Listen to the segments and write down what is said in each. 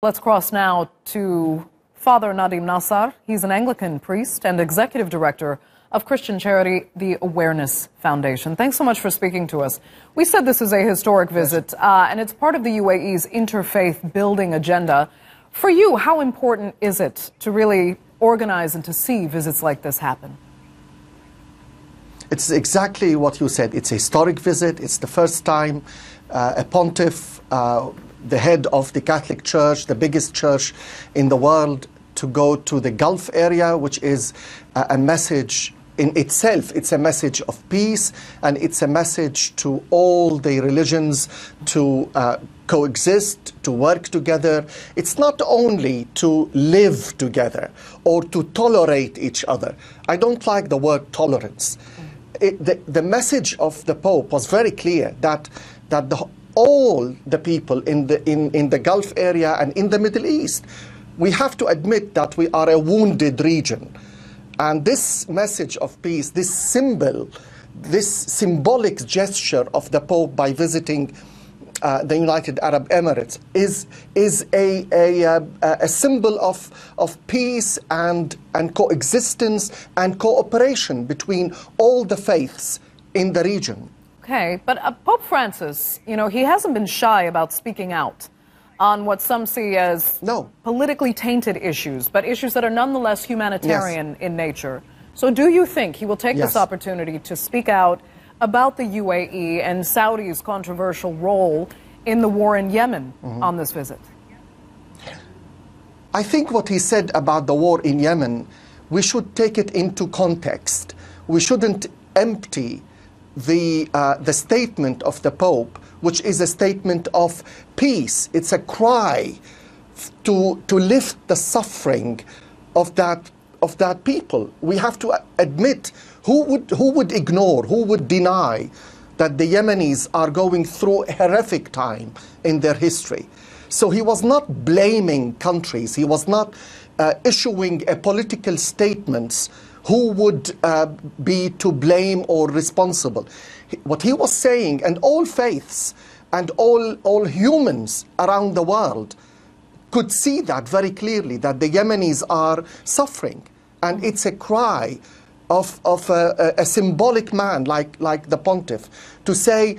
Let's cross now to Father Nadim Nassar. He's an Anglican priest and executive director of Christian charity, the Awareness Foundation. Thanks so much for speaking to us. We said this is a historic visit, and it's part of the UAE's interfaith building agenda. For you, how important is it to really organize and to see visits like this happen? It's exactly what you said. It's a historic visit. It's the first time a pontiff, the head of the Catholic Church, the biggest church in the world, to go to the Gulf area, which is a message in itself. It's a message of peace, and it's a message to all the religions to coexist, to work together. It's not only to live together or to tolerate each other. I don't like the word tolerance. The message of the Pope was very clear that all the people in the Gulf area and in the Middle East, we have to admit that we are a wounded region. And this message of peace, this symbol, this symbolic gesture of the Pope by visiting the United Arab Emirates is a symbol of peace and coexistence and cooperation between all the faiths in the region. Okay, but Pope Francis, you know, he hasn't been shy about speaking out on what some see as politically tainted issues, but issues that are nonetheless humanitarian in nature. So do you think he will take this opportunity to speak out about the UAE and Saudi's controversial role in the war in Yemen on this visit? I think what he said about the war in Yemen, we should take it into context. We shouldn't empty the statement of the Pope, which is a statement of peace. It's a cry to lift the suffering of that people. We have to admit, who would ignore, who would deny that the Yemenis are going through a horrific time in their history. So he was not blaming countries. He was not issuing a political statements who would be to blame or responsible. What he was saying, and all faiths and all humans around the world could see that very clearly, that the Yemenis are suffering. And it's a cry of a symbolic man like the pontiff to say,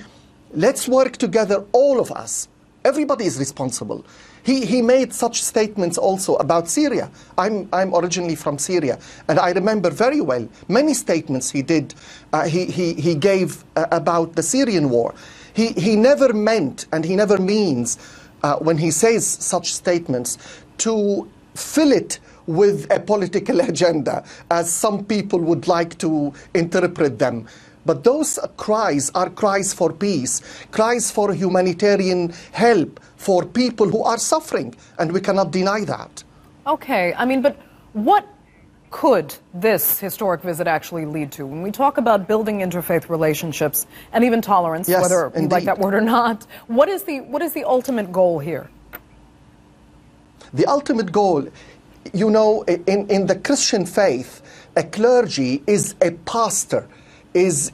let's work together, all of us. Everybody is responsible. He made such statements also about Syria. I'm originally from Syria, and I remember very well many statements he did. He gave about the Syrian war. He never meant, and he never means, when he says such statements, to fill it with a political agenda, as some people would like to interpret them. But those cries are cries for peace, cries for humanitarian help for people who are suffering, and we cannot deny that. Okay, I mean, but what could this historic visit actually lead to? When we talk about building interfaith relationships and even tolerance, whether you like that word or not, what is the ultimate goal here? The ultimate goal, you know, in the Christian faith, a clergy is a pastor, is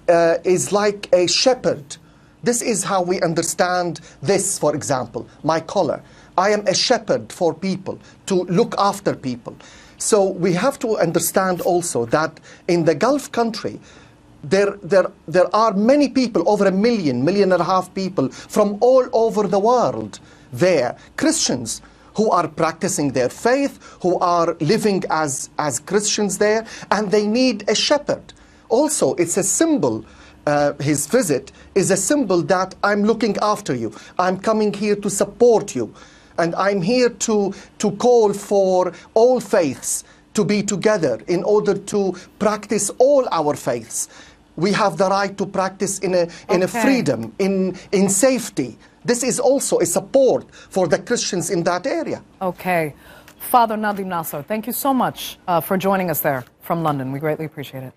like a shepherd. This is how we understand this, for example, my collar. I am a shepherd for people, to look after people. So we have to understand also that in the Gulf country, there are many people, over 1 million, 1.5 million people from all over the world there, Christians, who are practicing their faith, who are living as Christians there, and they need a shepherd. Also, it's a symbol, his visit is a symbol that I'm looking after you. I'm coming here to support you. And I'm here to call for all faiths to be together in order to practice all our faiths. We have the right to practice in a freedom, in safety. This is also a support for the Christians in that area. Okay. Father Nadim Nassar, thank you so much for joining us there from London. We greatly appreciate it.